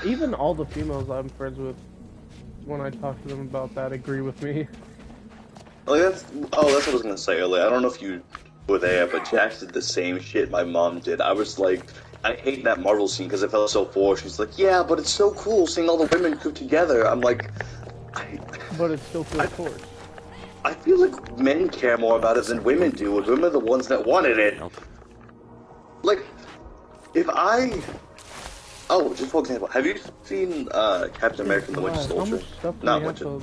even all the females I'm friends with, when I talk to them about that, agree with me. Like that's what I was gonna say earlier. I don't know if you were there, but Jax did the same shit my mom did. I was like, I hate that Marvel scene because it felt so forced. She's like, yeah, but it's so cool seeing all the women group together. I'm like, but it still feels forced. I feel like men care more about it than women do, and women are the ones that wanted it. Like, if I... Oh, just for example, have you seen Captain America and the Winter Soldier? Not Winter...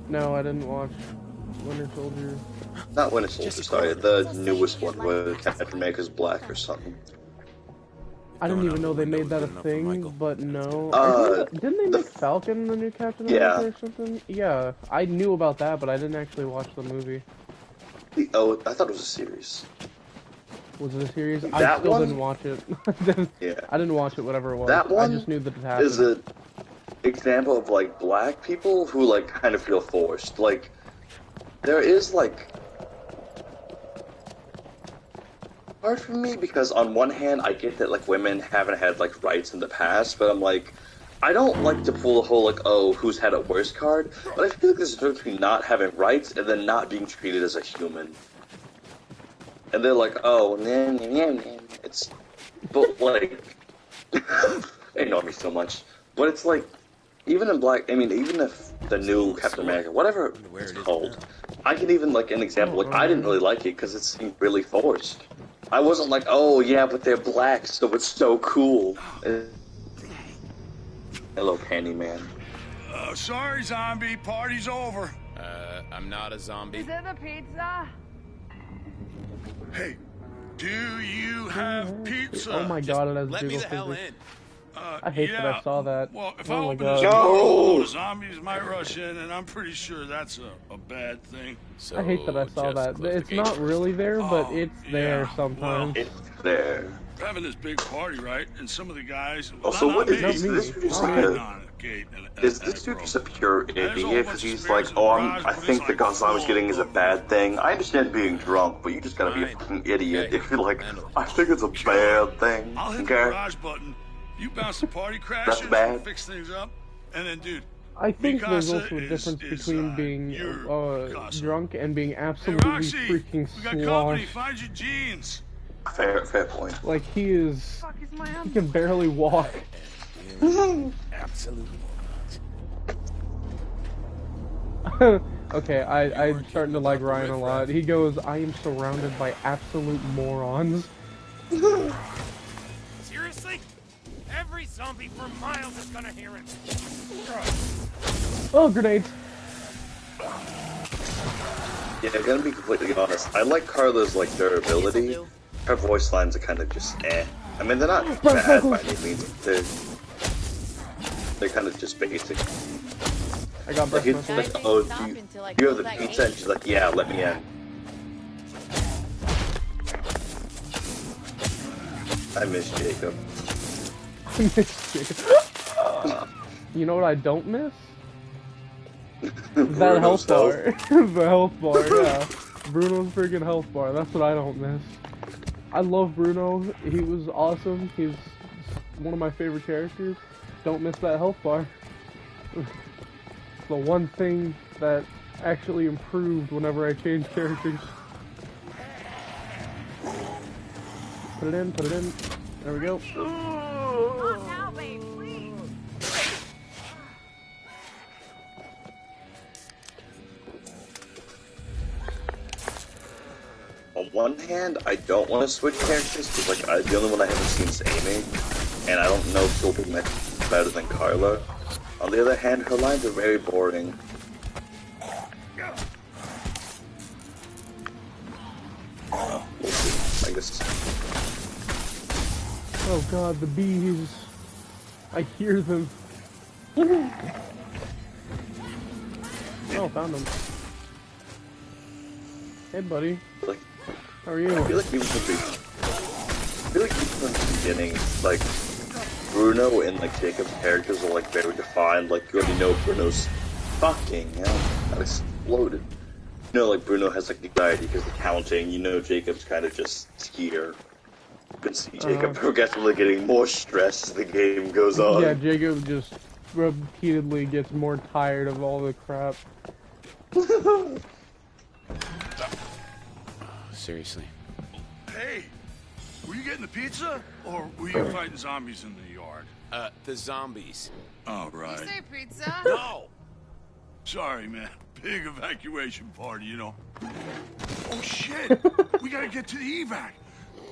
No, I didn't watch Winter Soldier. Not Winter Soldier, sorry, the newest one where Captain America's black or something. I didn't even know they made that a thing, but no. Didn't they make Falcon the new Captain America or something? Yeah, I knew about that, but I didn't actually watch the movie. Oh, I thought it was a series. Was it a series? I still didn't watch it. Yeah. I didn't watch it, whatever it was. That one I just knew that it happened. Is an example of, like, black people who, like, kind of feel forced. Like, there is, like... hard for me because on one hand I get that like women haven't had like rights in the past, but I'm like, I don't like to pull the whole like, oh, who's had it worse card, but I feel like there's a difference between not having rights and then not being treated as a human. And they're like, oh, it's, but like, they know me so much, but it's like, even in black, I mean, even if the new Captain America, whatever it's called, I can even like an example, like I didn't really like it because it seemed really forced. I wasn't like, oh yeah, but they're black, so it's so cool. Hello, Candyman. Sorry, zombie, party's over. I'm not a zombie. Is it the pizza? Hey, do you have pizza? Oh my god, it has let me the hell in. I hate that I saw that. Well, if I open this door, zombies might rush in, and I'm pretty sure that's a bad thing. So I hate that I saw that. It's not really there, but it's there sometimes. Well, it's there. We're having this big party, right? And some of the guys... Also, what is this dude just like is this dude just a pure idiot? Because he's like, oh, I think the guns I was getting is a bad thing. I understand being drunk, but you just gotta be a fucking idiot if you're like, I think it's a bad thing. I'll hit the garage button. You bounce the party crashes, fix things up, and then, dude, I think there's also a difference between being drunk and being absolutely freaking sloshed. Find your jeans. Fair point. Like he can barely walk. Absolutely. Okay, I'm starting to like Ryan a lot. He goes, I am surrounded by absolute morons. Seriously? Every zombie for miles is gonna hear it. Oh, grenades. Yeah, I'm gonna be completely honest. I like Carla's like durability. Her voice lines are kind of just eh. I mean, they're not bad by any means. They're kind of just basic. I got breath like, like, oh, do you have the pizza? And she's like, yeah, let me in. I miss Jacob. You know what I don't miss? That health bar. The health bar, yeah. Bruno's freaking health bar. That's what I don't miss. I love Bruno. He was awesome. He's one of my favorite characters. Don't miss that health bar. It's the one thing that actually improved whenever I changed characters. Put it in, put it in. There we go. On one hand, I don't want to switch characters because, like, the only one I haven't seen is Amy, and I don't know if she'll be much better than Carla. On the other hand, her lines are very boring. We'll see, I guess. Oh god, the bees. I hear them. Oh, found them. Hey, buddy. Like, how are you? I feel like even from the beginning, like, Bruno and, like, Jacob's characters are, like, very defined. Like, you already know Bruno's fucking hell. That exploded. You know, like, Bruno has, like, anxiety because of counting. You know Jacob's kind of just here. You can see Jacob progressively getting more stressed as the game goes on. Yeah, Jacob just repeatedly gets more tired of all the crap. Seriously. Hey, were you getting the pizza, or were you fighting zombies in the yard? The zombies. Oh, right. You say pizza? No! Sorry, man. Big evacuation party, you know. Oh, shit! We gotta get to the evac.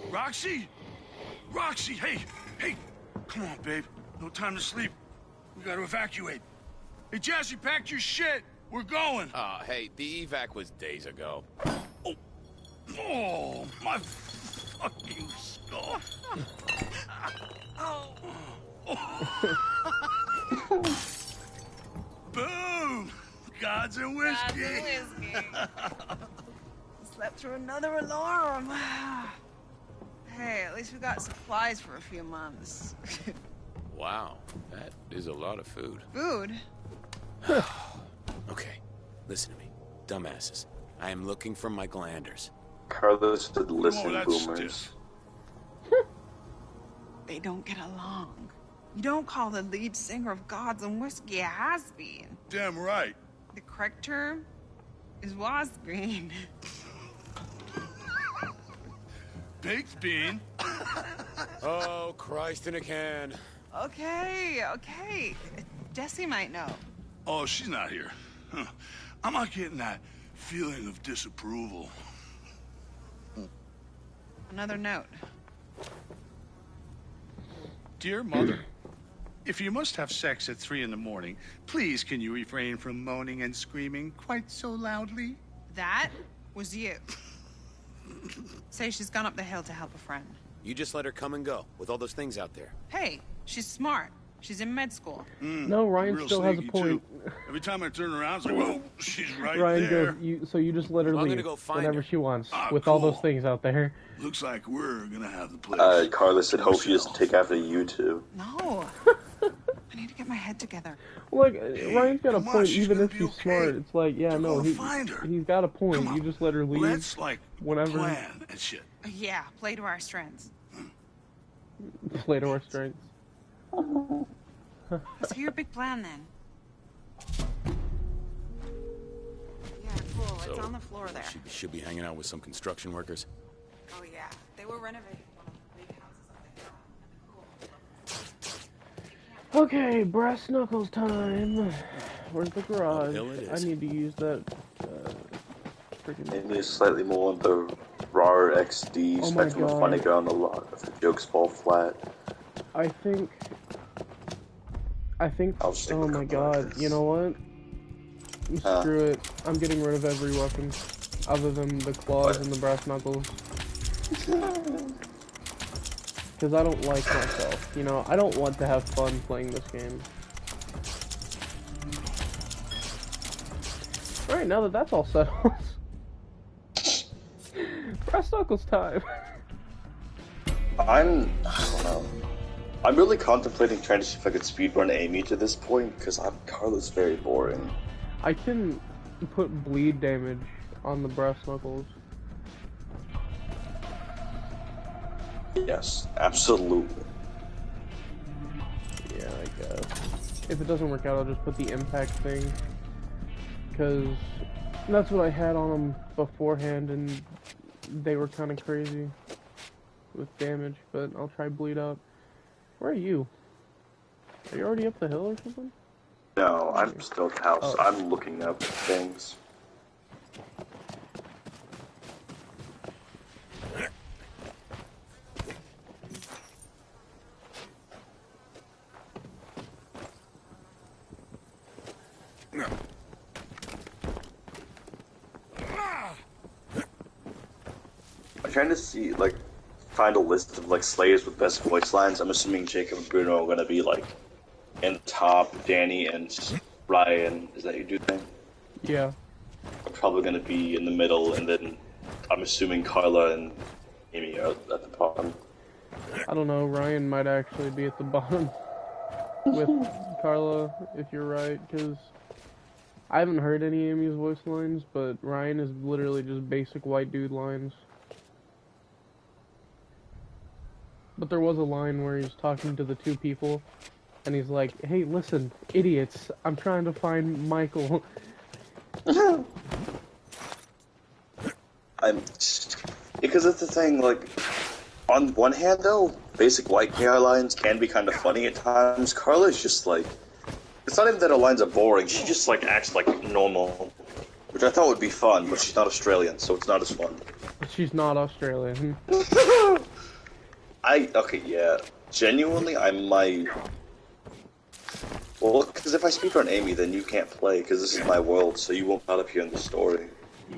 Roxy? Roxy, hey! Hey! Come on, babe. No time to sleep. We gotta evacuate. Hey, Jesse, pack your shit. We're going. Hey, the evac was days ago. Oh, my fucking skull. Oh. Boom! Gods and whiskey. Slept through another alarm. Hey, at least we got supplies for a few months. Wow, that is a lot of food. Food? Okay, listen to me, dumbasses. I am looking for Michael Anders. Carlos said, "Listen, that's boomers." stiff. They don't get along. You don't call the lead singer of Gods and Whiskey a has-been. Damn right. The correct term is was-been. Baked bean. Oh, Christ in a can. Okay. Jesse might know. Oh, she's not here. Huh. I'm not getting that feeling of disapproval. Another note. Dear Mother, if you must have sex at 3 in the morning, please can you refrain from moaning and screaming quite so loudly? That was you. Say she's gone up the hill to help a friend. You just let her come and go with all those things out there. Hey, she's smart. She's in med school. No, Ryan Real still has a sneaky, point. too. Every time I turn around, it's like, whoa, she's right Ryan there. goes, so you just let her I'm gonna leave go find whenever her. she wants, Ah, with all those cool. things out there. Looks like we're gonna have the place. Carlos said, to "Hope she doesn't ourselves. take after you two." No. I need to get my head together. Like, Ryan's got a come on, point, she's even gonna if be she's okay. smart. It's like, yeah, You're no, gonna find her. he's got a point. Come on. You just let her leave Let's, like, whenever. plan and shit. Yeah, play to our strengths. Play to our strengths. Let's hear your big plan then. Yeah, cool. It's So, on the floor there. She should be hanging out with some construction workers. Oh yeah, they were renovating one of the big houses up there. Cool. Okay, brass knuckles time. Where's the garage? hill it I is. need to use that. Freaking. Maybe slightly more on the raw XD, Oh my spectrum of God. funny ground a lot if the jokes fall flat. I think. I'll stick Oh with my a couple god! of You know what? Huh? Screw it. I'm getting rid of every weapon, other than the claws and the brass knuckles. Because I don't like myself. You know, I don't want to have fun playing this game. Alright, now that that's all settled. Brass knuckles time. I don't know. I'm really contemplating trying to see if I could speedrun Amy to this point, because Carla's very boring. I can put bleed damage on the brass knuckles. Yes, absolutely. Yeah, I guess. If it doesn't work out, I'll just put the impact thing. Because that's what I had on them beforehand, and they were kind of crazy with damage, but I'll try bleed up. Where are you? Are you already up the hill or something? No, I'm still at the house. Oh. I'm looking up things. I'm trying to see, like, find a list of, like, Slayers with best voice lines. I'm assuming Jacob and Bruno are gonna be, like, in the top. Danny and Ryan, is that your dude name? Yeah. Are probably gonna be in the middle, and then I'm assuming Carla and Amy are at the bottom. I don't know, Ryan might actually be at the bottom with Carla, if you're right, because I haven't heard any Amy's voice lines, but Ryan is literally just basic white dude lines. But there was a line where he's talking to the two people, and he's like, "Hey, listen, idiots! I'm trying to find Michael." I'm because it's the thing. Like, on one hand, though, basic white guy lines can be kind of funny at times. Carla's just like, it's not even that her lines are boring. She just like acts like normal, which I thought would be fun. But she's not Australian, so it's not as fun. She's not Australian. Okay, yeah. Genuinely, I might. Well, because if I speak on Amy, then you can't play, because this is my world, so you won't not appear in the story.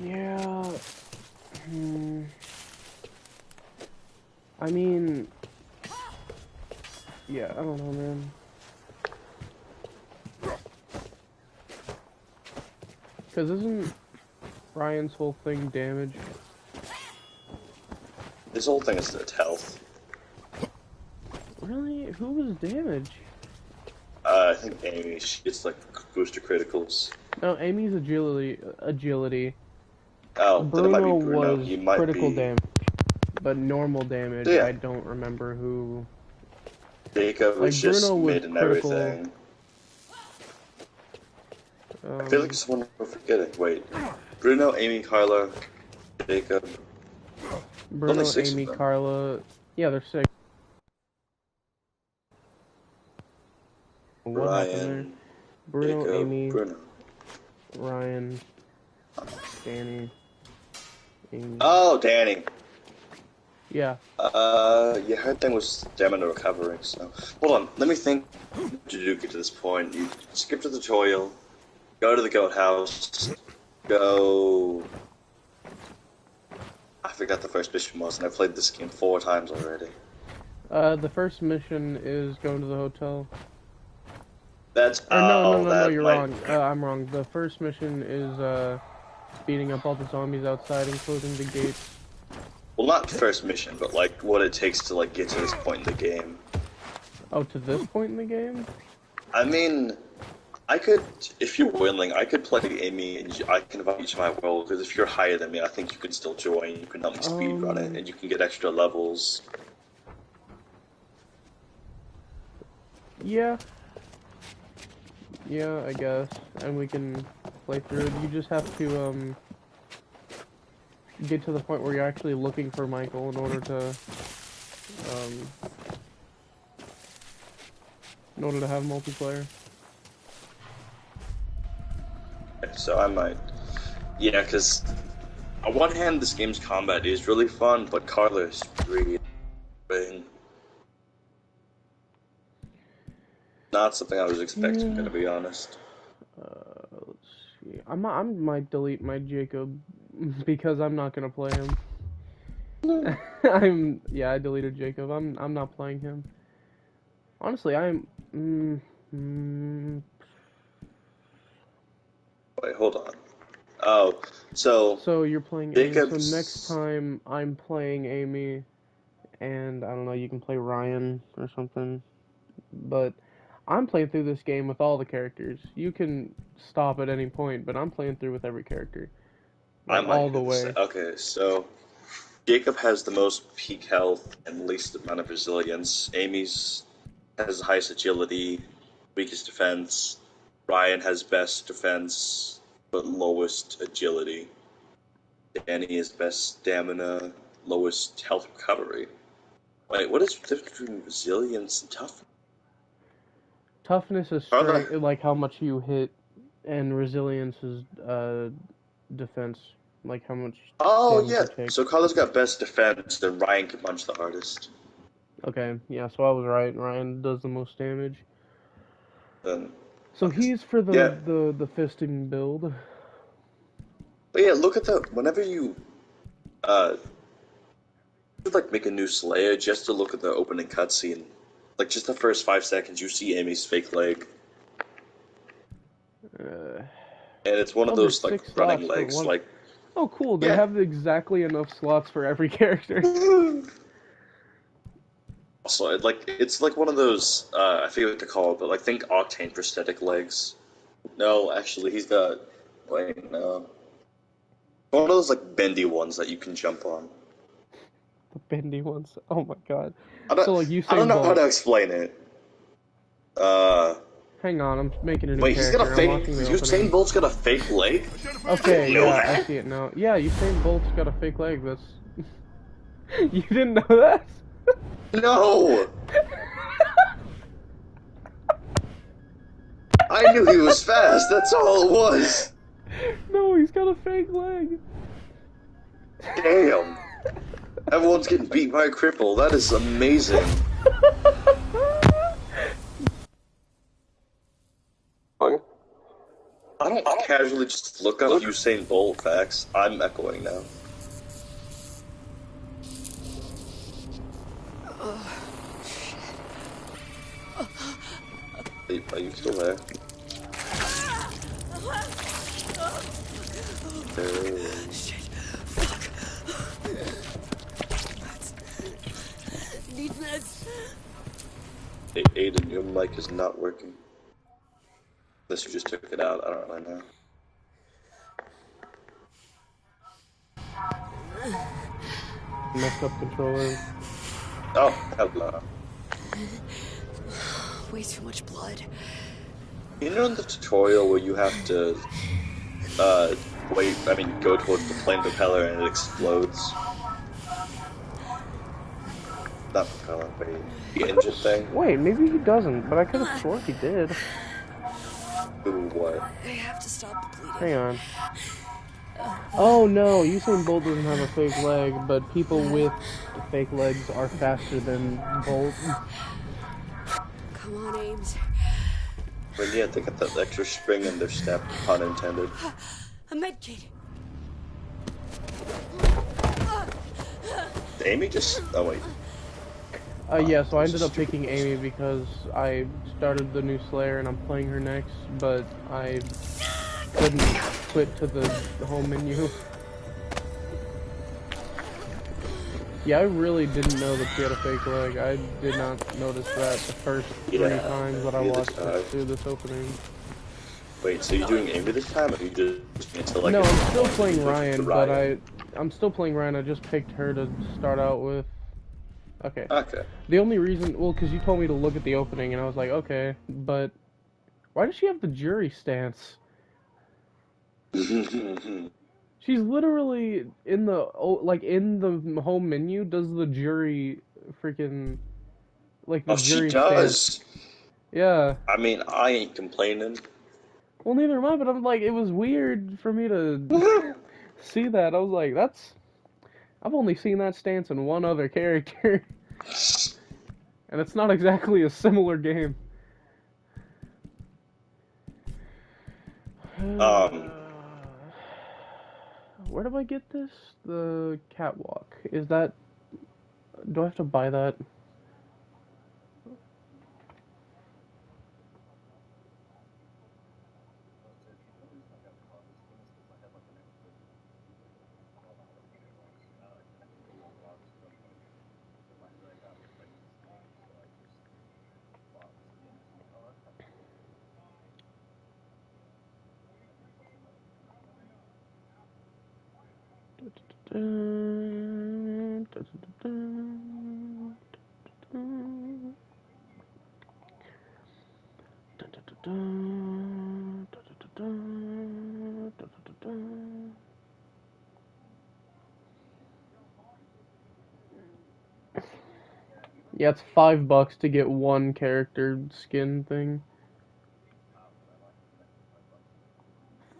Yeah. I mean, yeah, I don't know, man. Because isn't Ryan's whole thing damage? This whole thing is its health. Really? Who was damage? I think Amy, she gets like booster criticals. No, Amy's agility. Oh, then it might Bruno be Bruno. was He might critical be damage, but normal damage, Yeah. I don't remember who. Jacob, Like, who's just Bruno was mid and critical. everything. I feel like it's one we're forgetting. Wait, Bruno, Amy, Carla, Jacob. Bruno, only 6 of Amy, them. Carla. Yeah, there's 6. What happened there? Ryan, Bruno, Jacob, Amy, Bruno. Ryan, Danny, Amy. Oh, Danny. Yeah. Yeah, her thing was stamina recovery, so... Hold on, let me think to get to this point. You skip the tutorial, go to the goat house, go... I forgot the first mission was, and I played this game 4 times already. The first mission is going to the hotel. That's... Or no, that you're might- wrong. I'm wrong. The first mission is, beating up all the zombies outside and closing the gates. Well, not first mission, but like what it takes to like get to this point in the game. Oh, to this point in the game? I mean, I could, if you're willing, I could play Amy and I can invite you to my world, because if you're higher than me, I think you can still join, you can help me speedrun it, and you can get extra levels. Yeah. Yeah, I guess. And we can play through it. You just have to, get to the point where you're actually looking for Michael in order to, have multiplayer. So I might, yeah, because on one hand, this game's combat is really fun, but Carla is really not something I was expecting, to be honest. Let's see. I might delete my Jacob because I'm not gonna play him. I deleted Jacob. I'm not playing him. Honestly, Wait, hold on. Oh, So you're playing Amy. Jacob's... So next time I'm playing Amy, and I don't know, you can play Ryan or something. But I'm playing through this game with all the characters. You can stop at any point, but I'm playing through with every character. I Like, might all the do way. this. Okay, so Jacob has the most peak health and least amount of resilience. Amy's has the highest agility, weakest defense. Ryan has best defense, but lowest agility. Danny is best stamina, lowest health recovery. Wait, what is the difference between resilience and toughness? Toughness is Are the- strength, like how much you hit, and resilience is defense, like how much Oh, damage yeah. you take. So Carla's got best defense, and Ryan can punch the hardest. Okay, yeah, so I was right. Ryan does the most damage. Then, So he's for the Yeah. the fisting build. But yeah, look at the whenever you like make a new Slayer just to look at the opening cutscene. Like just the first 5 seconds, you see Amy's fake leg, Uh, and it's one of Oh, there's those like 6 running slots for legs. one- Like oh, cool. They Yeah. have exactly enough slots for every character. also, it's like one of those I forget what to call it, but like think Octane prosthetic legs. No, actually, he's got wait no. One of those like bendy ones that you can jump on. The bendy ones. Oh my god. So like I don't Usain know how to Bolt. explain it. Hang on, I'm making a new Wait, he's got a character. I'm fake. watching the Usain opening. Bolt's got a fake leg. I Okay, didn't know yeah, I that. see it now. Yeah, Usain Bolt's got a fake leg. That's you didn't know that? No, I knew he was fast. That's all it was. No, he's got a fake leg. Damn. Everyone's getting beat by a cripple. That is amazing. I don't casually just look up Usain Bolt facts. I'm echoing now. Hey, are you still there? Shit. Fuck. Need meds. Hey, Aiden, your mic is not working. Unless you just took it out. I don't really know. Messed up controller. Oh, hello. Way too much blood. You know in the tutorial where you have to, go towards the plane propeller and it explodes? Not propeller, wait. The engine thing? Wait, maybe he doesn't, but I could have swore he did. Ooh, what? I have to stop the bleeding. Hang on. Oh no, Usain Bolt doesn't have a fake leg, but people with fake legs are faster than Bolt. Come on, Ames. But yeah, they got that extra spring in their step, pun intended. A med kit. Amy just... Oh, wait. Yeah, so I ended up picking Amy because I started the new Slayer and I'm playing her next, but I couldn't quit to the home menu. Yeah, I really didn't know that she had a fake leg. I did not notice that the first three times that I watched it through this opening. Wait, so you're doing Amy this time, or you just until like... No, I'm still playing Ryan, but I'm still playing Ryan. I just picked her to start out with. Okay. Okay. The only reason, well, because you told me to look at the opening, and I was like, okay, but why does she have the jury stance? She's literally in the in the home menu. Does the jury freaking the jury she does. stance? Yeah. I mean, I ain't complaining. Well, neither am I. But I'm like, it was weird for me to see that. I was like, I've only seen that stance in one other character. And it's not exactly a similar game. Where do I get this? The catwalk. Is that... Do I have to buy that? Yeah, it's $5 to get one character skin thing.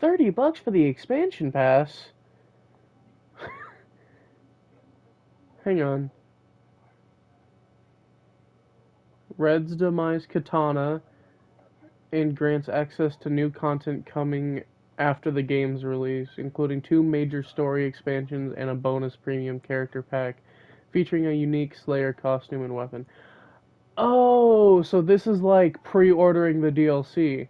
$30 for the expansion pass? Hang on. Red's demise katana and grants access to new content coming after the game's release, including 2 major story expansions and a bonus premium character pack featuring a unique Slayer costume and weapon. Oh, so this is like pre-ordering the DLC.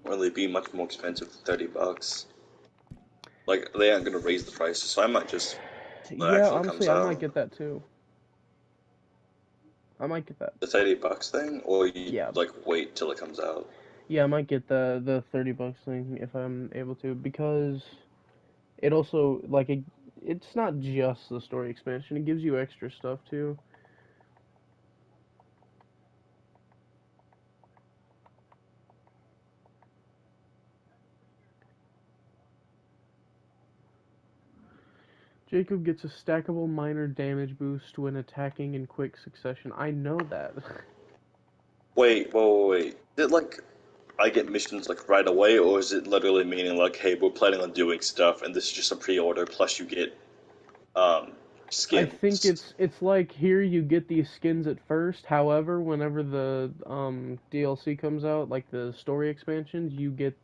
Or they'd be much more expensive than $30. Like, they aren't gonna raise the prices, so I might just... Yeah, honestly, I might get that too. I might get that. The $30 thing, or you Yeah. wait till it comes out. Yeah, I might get the $30 thing if I'm able to, because it also like it's not just the story expansion. It gives you extra stuff too. Jacob gets a stackable minor damage boost when attacking in quick succession. I know that. Wait. Did like I get missions like right away, or is it literally meaning like, hey, we're planning on doing stuff, and this is just a pre-order plus you get um I think skins? it's like here you get these skins at first. However, whenever the DLC comes out, like the story expansions, you get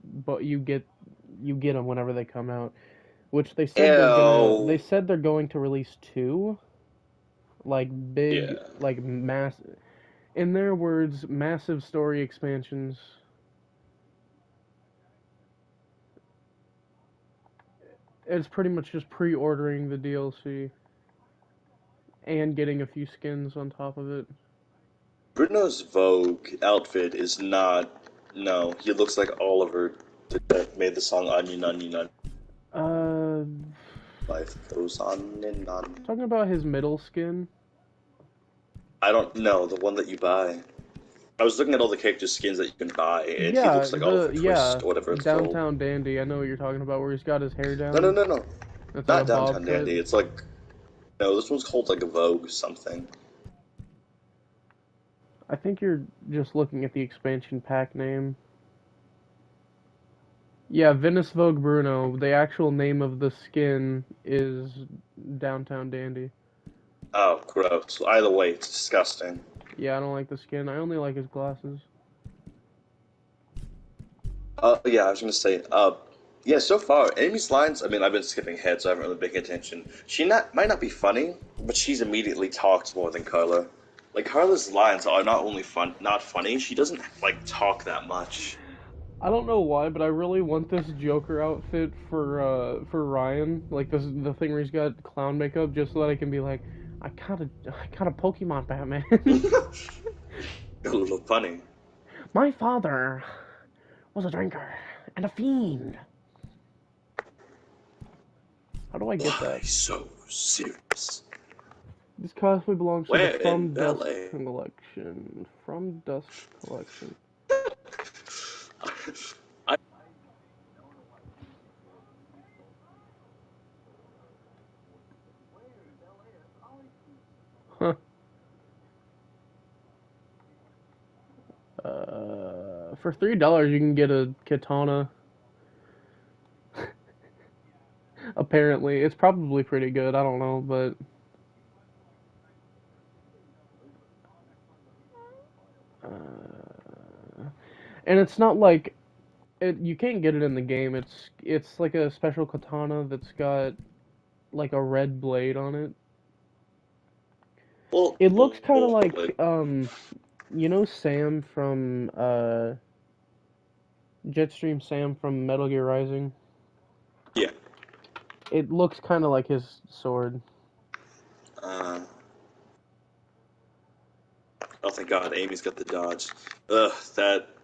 them whenever they come out. Which they Ew. said they're going to release two like big Yeah. like mass in their words massive story expansions. It's pretty much just pre-ordering the DLC and getting a few skins on top of it. Bruno's Vogue outfit is not. No, he looks like Oliver that made the song Onion Onion Onion. Uh, Life goes on and on. talking about his middle skin. I don't know, the one that you buy. I was looking at all the character skins that you can buy, and he Yeah, looks like Oliver yeah, Twist or whatever it's called. Downtown Dandy. I know what you're talking about, where he's got his hair No, down. no, no, no. It's like a Not bob Downtown cut. Dandy. It's like no, this one's called like a Vogue something. I think you're just looking at the expansion pack name. Yeah, Venice Vogue Bruno. The actual name of the skin is Downtown Dandy. Oh, gross. Either way, it's disgusting. Yeah, I don't like the skin. I only like his glasses. Yeah, I was gonna say, yeah, so far, Amy's lines, I mean, I've been skipping ahead, so I haven't really been paying attention. She might not be funny, but she's immediately talked more than Carla. Like, Carla's lines are not only not funny, she doesn't, like, talk that much. I don't know why, but I really want this Joker outfit for Ryan. Like the thing where he's got clown makeup, just so that I can be like, I kind of Pokemon Batman. A little funny. My father was a drinker and a fiend. How do I get Why that? so serious? This cosplay belongs to the Where in From Dusk ballet? collection. From Dusk collection. I, Huh. For $3 you can get a katana. Apparently, it's probably pretty good. I don't know, but and it's not like you can't get it in the game. It's like a special katana that's got like a red blade on it. It looks kind of like like, you know Sam from Jetstream Sam from Metal Gear Rising. yeah. It looks kind of like his sword. Uh, oh, thank God, Amy's got the dodge. Ugh,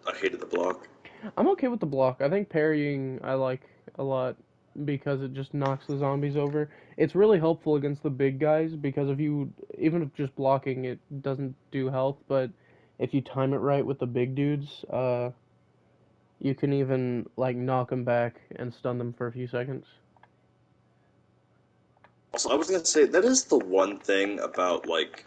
I hated the block. I'm okay with the block. I think parrying I like a lot because it just knocks the zombies over. It's really helpful against the big guys because if you even if just blocking it doesn't do health, but if you time it right with the big dudes, you can even like knock them back and stun them for a few seconds. Also, I was gonna say, that is the one thing about, like,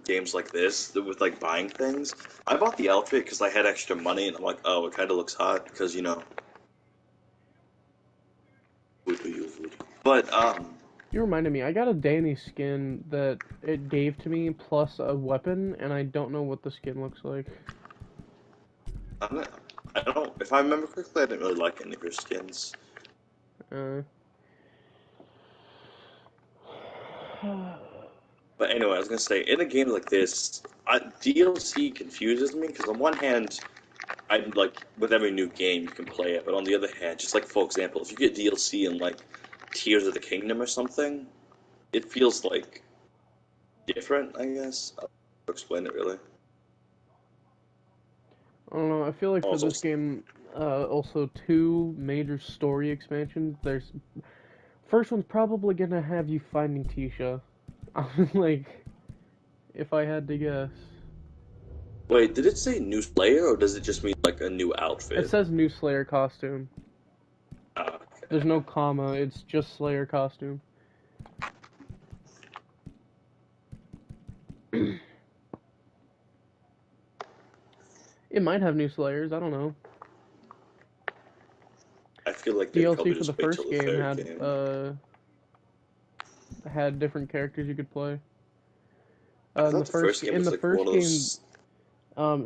games like this, with, like, buying things. I bought the outfit because I had extra money, and I'm like, oh, it kind of looks hot, because, you know. But, You reminded me, I got a Danny skin that it gave to me plus a weapon, and I don't know what the skin looks like. I'm not, I don't, if I remember correctly, I didn't really like any of your skins. Uh, But anyway, I was gonna say, in a game like this, DLC confuses me, because on one hand, I'm like, with every new game you can play it, but on the other hand, just like, for example, if you get DLC in, like, Tears of the Kingdom or something, it feels, like, different, I guess. I'll explain it, really. I don't know. I feel like for Also, this game, also two major story expansions. There's first one's probably gonna have you finding Tisha. Like, if I had to guess. Wait, did it say new Slayer or does it just mean like a new It outfit? says new Slayer costume. Okay. There's no comma, it's just Slayer costume. It might have new Slayers, I don't know. I feel like they probably DLC for just the wait first till the game third game. had different characters you could play. I In the thought the first game was like one of those.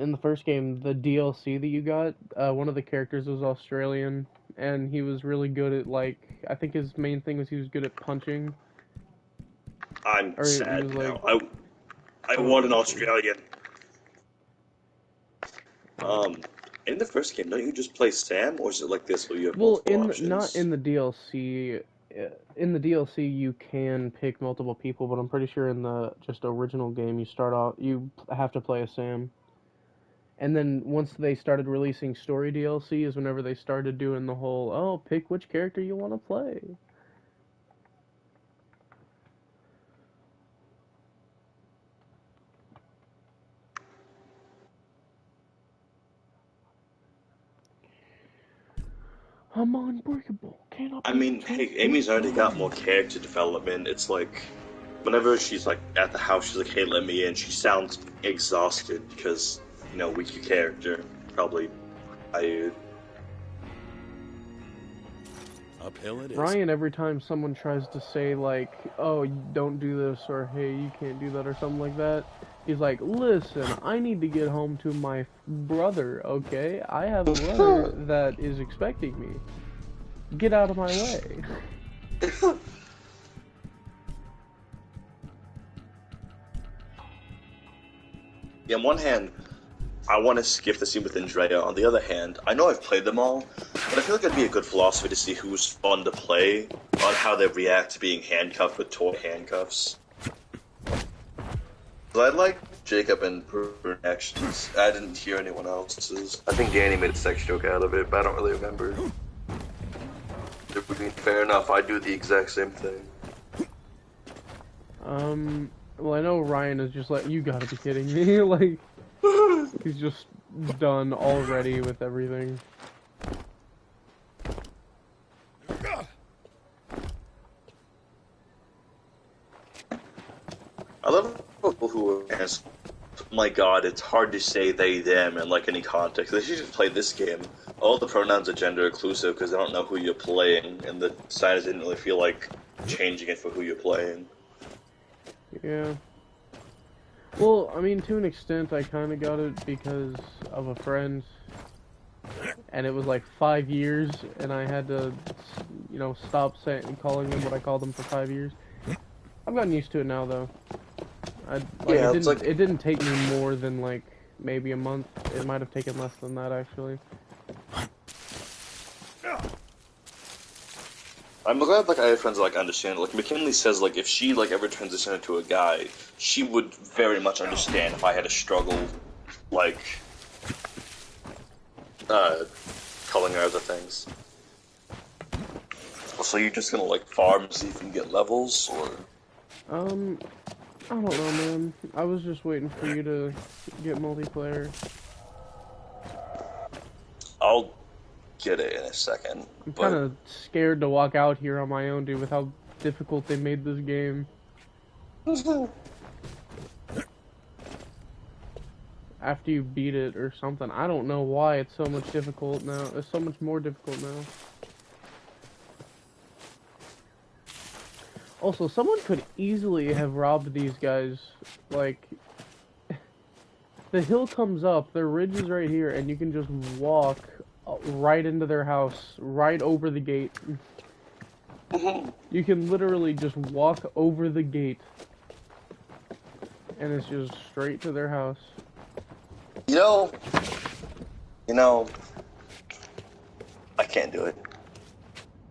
in the first game, the DLC that you got, one of the characters was Australian, and he was really good at, like, I think his main thing was he was good at punching. I'm Or he sad was now. like, I want an Australian. In the first game, don't you just play Sam, or is it like this where you have well, multiple options? not in the DLC. In the DLC, you can pick multiple people, but I'm pretty sure in the just original game, you have to play as Sam. And then once they started releasing story DLC is whenever they started doing the whole, oh, pick which character you want to play. I'm unbreakable. I mean, hey, Amy's already got more character development. It's like, whenever she's like at the house, she's like, "Hey, let me in." She sounds exhausted because, you know, weaker character, probably tired. Uphill it is. Ryan, every time someone tries to say, like, oh, don't do this, or hey, you can't do that, or something like that, he's like, listen, I need to get home to my brother, okay? I have a brother that is expecting me. Get out of my way. Yeah, on one hand, I want to skip the scene with Andrea. On the other hand, I know I've played them all, but I feel like it'd be a good philosophy to see who's fun to play on how they react to being handcuffed with toy handcuffs. 'Cause I like Jacob and Bruno's actions. I didn't hear anyone else's. I think Danny made a sex joke out of it, but I don't really remember. Fair enough, I do the exact same thing. Well, I know Ryan is just like, you gotta be kidding me, like, he's just done already with everything. I love people who are, my god, it's hard to say they, them in like any context. They should just play this game. All the pronouns are gender inclusive because they don't know who you're playing, and the designers didn't really feel like changing it for who you're playing. Yeah. Well, I mean, to an extent, I kind of got it because of a friend, and it was like 5 years, and I had to, you know, stop calling them what I called them for 5 years. I've gotten used to it now, though. Yeah, it didn't take me more than like maybe a month. It might have taken less than that, actually. I'm glad like I have friends that like understand. Like McKinley says, like if she like ever transitioned into a guy, she would very much understand if I had a struggle, like calling her other things. So you're just gonna like farm and see if you can get levels, or? I don't know, man. I was just waiting for you to get multiplayer. I'll get it in a second. I'm kind of scared to walk out here on my own, dude, with how difficult they made this game. After you beat it or something. I don't know why it's so much difficult now. It's so much more difficult now. Also, someone could easily have robbed these guys. Like, the hill comes up, their ridge is right here, and you can just walk right into their house, right over the gate. You can literally just walk over the gate, and it's just straight to their house. You know, I can't do it.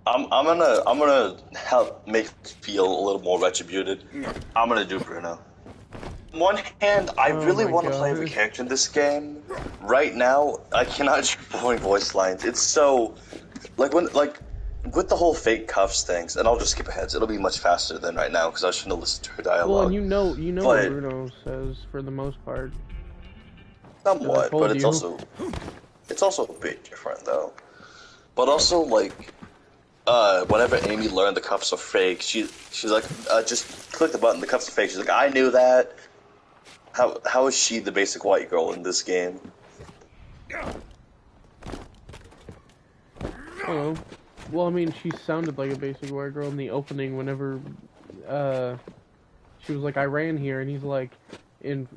I'm gonna help make it feel a little more retributed. I'm gonna do Bruno. On one hand, I really want to play every character in this game. Right now, I cannot hear boring voice lines. It's so, like with the whole fake cuffs things, and I'll just skip ahead. It'll be much faster than right now because I shouldn't have listened to her dialogue. Well, and you know what But Bruno says for the most part. somewhat, told but it's you. also a bit different though. But also like, whenever Amy learned the cuffs are fake, she's like, just click the button. The cuffs are fake. She's like, I knew that. How is she the basic white girl in this game? Oh, well, I mean, she sounded like a basic white girl in the opening whenever, she was like, I ran here, and he's like,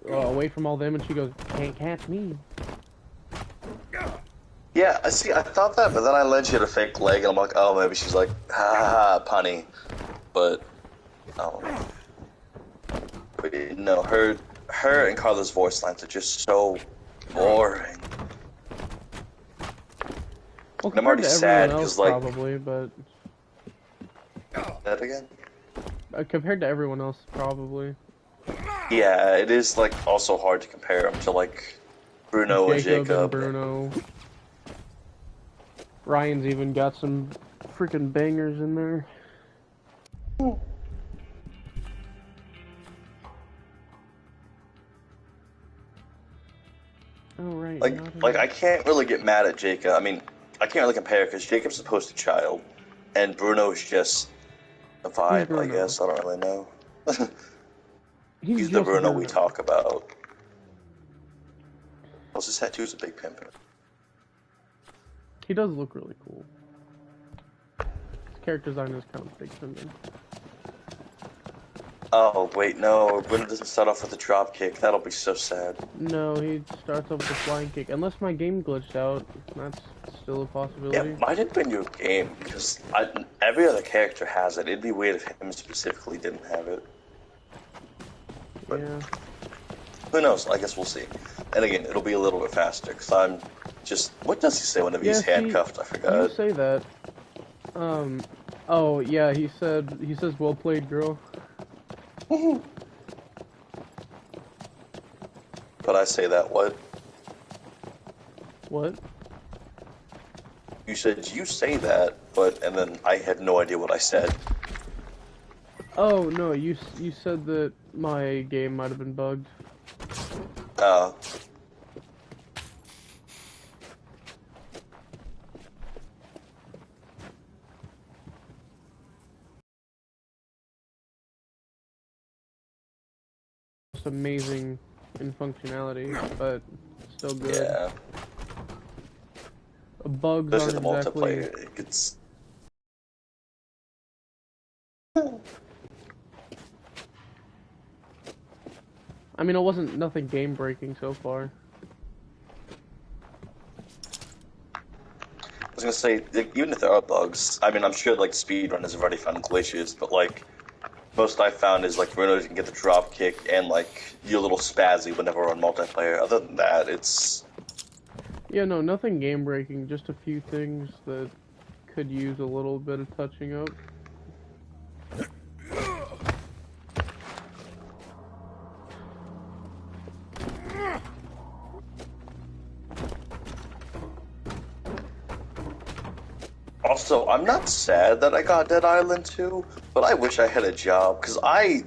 away from all them, and she goes, can't catch me. Yeah, I see. I thought that, but then I learned she had a fake leg, and I'm like, oh, maybe she's like, ha ha ha, punny. But, but no, her and Carla's voice lines are just so boring. Well, I'm already compared to sad everyone else, because, like, probably, but that again. compared to everyone else, probably. Yeah, it is like also hard to compare them to like Bruno and Jacob Jacob. and Bruno. Ryan's even got some freaking bangers in there. Oh right. Like I can't really get mad at Jacob. I mean, I can't really compare because Jacob's the poster child, and Bruno's just a vibe. I guess I don't really know. He's the Bruno we talk about. Also, his tattoo's a big pimp. He does look really cool. His character design is kind of big pimping. Oh wait, no. Bruno doesn't start off with a drop kick. That'll be so sad. No, he starts off with a flying kick. Unless my game glitched out, that's still a possibility. Yeah, might have been your game because every other character has it. It'd be weird if him specifically didn't have it. But yeah. Who knows? I guess we'll see. And again, it'll be a little bit faster because I'm just. What does he say whenever he's handcuffed? I forgot. You say that. Oh yeah, he says well played, girl. But I say that what? What? You said you say that, but and then I had no idea what I said. Oh no, you said that my game might have been bugged. It's amazing in functionality, but still good. Yeah. Bugs Especially aren't the exactly... multiplayer. It gets. I mean, it wasn't nothing game breaking so far. I was gonna say, like, even if there are bugs, I mean, I'm sure like speedrunners have already found glitches, but like most I found is like Bruno can get the drop kick and like you're a little spazzy whenever we're on multiplayer. Other than that, it's Yeah, no, nothing game breaking. Just a few things that could use a little bit of touching up. Also, I'm not sad that I got Dead Island 2, but I wish I had a job, because I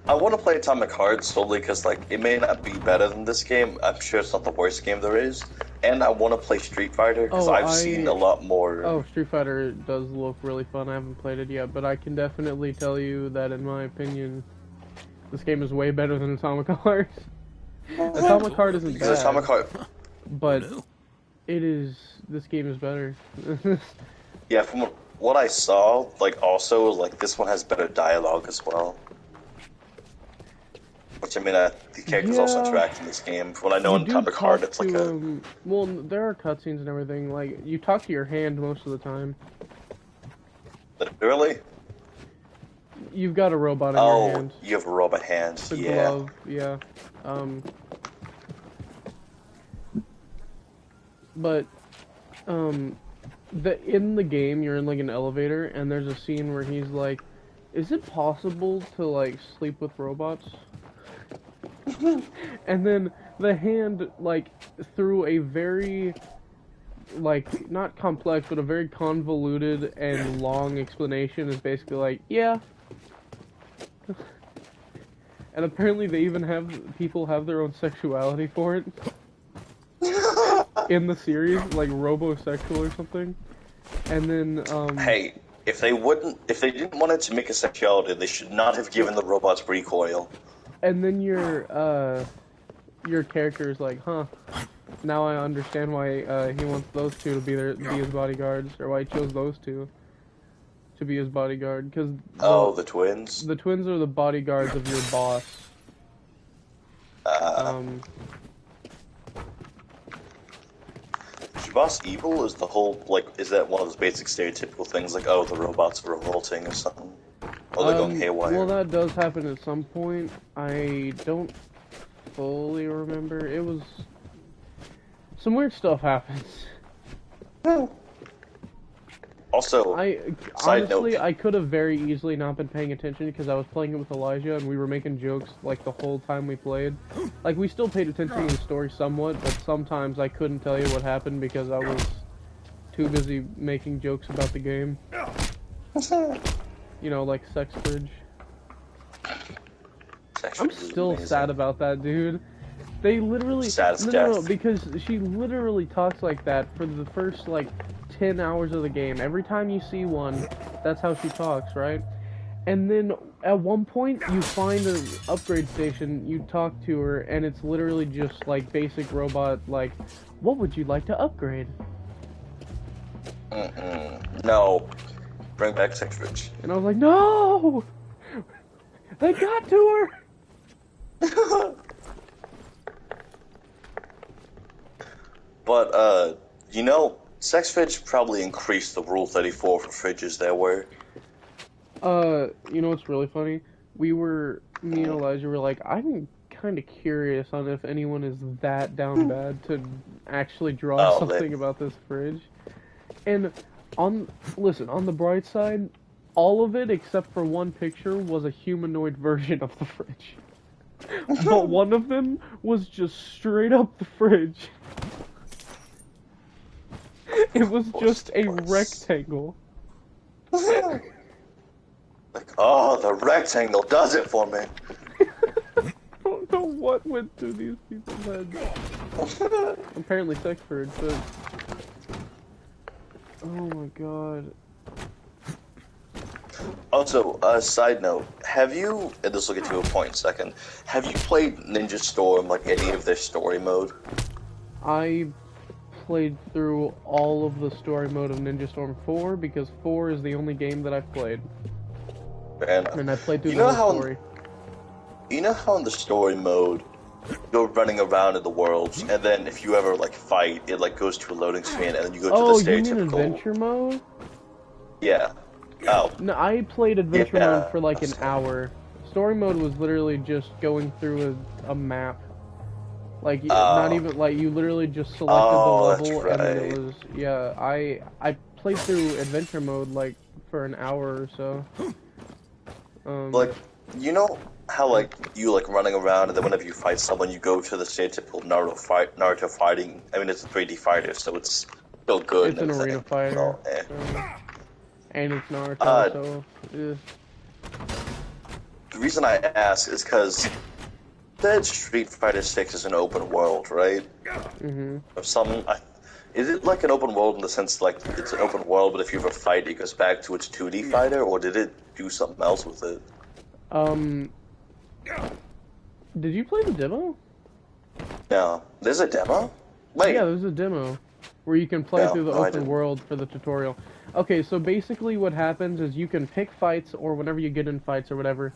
want to play Atomic Heart solely because, like, it may not be better than this game. I'm sure it's not the worst game there is. And I want to play Street Fighter, because I've seen a lot more... Oh, Street Fighter does look really fun. I haven't played it yet, but I can definitely tell you that, in my opinion, this game is way better than Atomic Heart. Atomic Heart isn't bad. Atomic Heart... But it is... This game is better. Yeah, from what I saw, like, also, like, this one has better dialogue as well. Which, I mean, the characters also interact in this game. From what I know in Atomic Heart, it's like a... well, there are cutscenes and everything. Like, you talk to your hand most of the time. Really? You've got a robot in your hand. Oh, you have a robot hand, it's a yeah. glove, yeah. But, in the game, you're in, like, an elevator, and there's a scene where he's like, is it possible to, like, sleep with robots? And then the hand, like, through a very like, not complex, but a very convoluted and long explanation is basically like, yeah. And apparently they even have, people have their own sexuality for it. In the series, like robosexual or something. And then, Hey, if they didn't want it to make a sexuality, they should not have given the robots recoil. and then your character is like, huh, now I understand why, he wants those two to be his bodyguards, or why he chose those two to be his bodyguard, because Oh, the twins? the twins are the bodyguards of your boss. Is your boss evil? Is the whole, like, is that one of those basic stereotypical things, like, oh, the robots are revolting or something? Or they're going haywire? Well, that does happen at some point. I don't fully remember. It was... Some weird stuff happens. Also, side honestly, note. I could have very easily not been paying attention because I was playing it with Elijah and we were making jokes like the whole time we played. Like, we still paid attention to the story somewhat, but sometimes I couldn't tell you what happened because I was too busy making jokes about the game. You know, like Sex Fridge. I'm still sad about that, dude. They literally... Sad as no, death. because she literally talks like that for the first, like, 10 hours of the game. Every time you see one, that's how she talks, right? And then, at one point, you find an upgrade station, you talk to her, and it's literally just, like, basic robot, like, what would you like to upgrade? No. Bring back Sex Fridge. And I was like, no! They got to her! But, you know, Sex Fridge probably increased the Rule 34 for fridges there were. You know what's really funny? Me and Elijah were like, I'm kind of curious on if anyone is that down bad to actually draw something about this fridge. And, listen, on the bright side, all of it, except for one picture, was a humanoid version of the fridge. But one of them was just straight up the fridge. It was just a rectangle. Like, oh, the rectangle does it for me. I don't know what went through these people's heads. Apparently Sexford, but... Oh my god. Also, side note, have you, and this will get to a point in a second, have you played Ninja Storm, like any of their story mode? I played through all of the story mode of Ninja Storm 4 because 4 is the only game that I've played. And I played through the whole story. You know how in the story mode, you're running around in the world, and then if you ever, like, fight, it, like, goes to a loading screen, and then you go to the stereotypical... Oh, you mean adventure mode? Yeah. Oh. No, I played adventure mode for, like, an hour. Story mode was literally just going through a map. Like, not even, like, you literally just selected the level, and then it was... Yeah, I played through adventure mode, like, for an hour or so. Like, you know how, like, you, like, running around, and then whenever you fight someone, you go to the stereotypical Naruto fighting. I mean, it's a 3D fighter, so it's still good. It's an arena fighter. Oh, and it's Naruto, so... Yeah. The reason I ask is because that Street Fighter 6 is an open world, right? Mm-hmm. Is it like an open world in the sense, like, it's an open world, but if you ever fight, it goes back to its 2D fighter, or did it do something else with it? Did you play the demo? No. There's a demo? Wait. Yeah, there's a demo where you can play through the open world for the tutorial. Okay, so basically what happens is you can pick fights, or whenever you get in fights or whatever,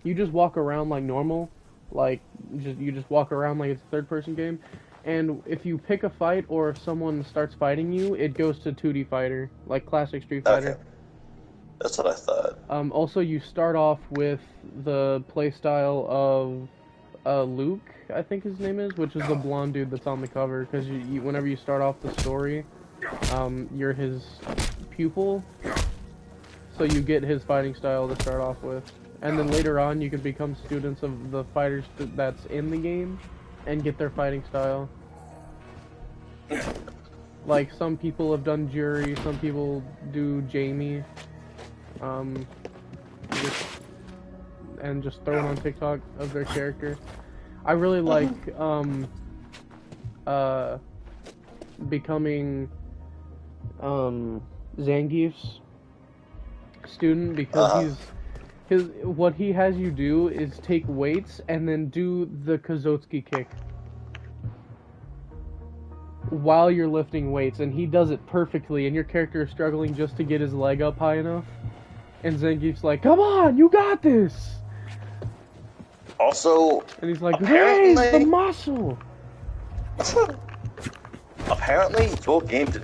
you just walk around like normal, like, you just walk around like it's a third-person game, and if you pick a fight, or if someone starts fighting you, it goes to 2D fighter, like classic Street Fighter. Okay. That's what I thought. Also, you start off with the playstyle of Luke, I think his name is, which is the blonde dude that's on the cover, because whenever you start off the story, you're his pupil, so you get his fighting style to start off with. And then later on, you can become students of the fighters that's in the game, and get their fighting style. Like, some people have done Jury, some people do Jamie. Just throwing on TikTok of their character. I really like, becoming, Zangief's student, because what he has you do is take weights and then do the Kozotsuki kick while you're lifting weights, and he does it perfectly, and your character is struggling just to get his leg up high enough, and Zangief's like, come on, you got this! Also, And he's like, apparently, raise the muscle! apparently, your game did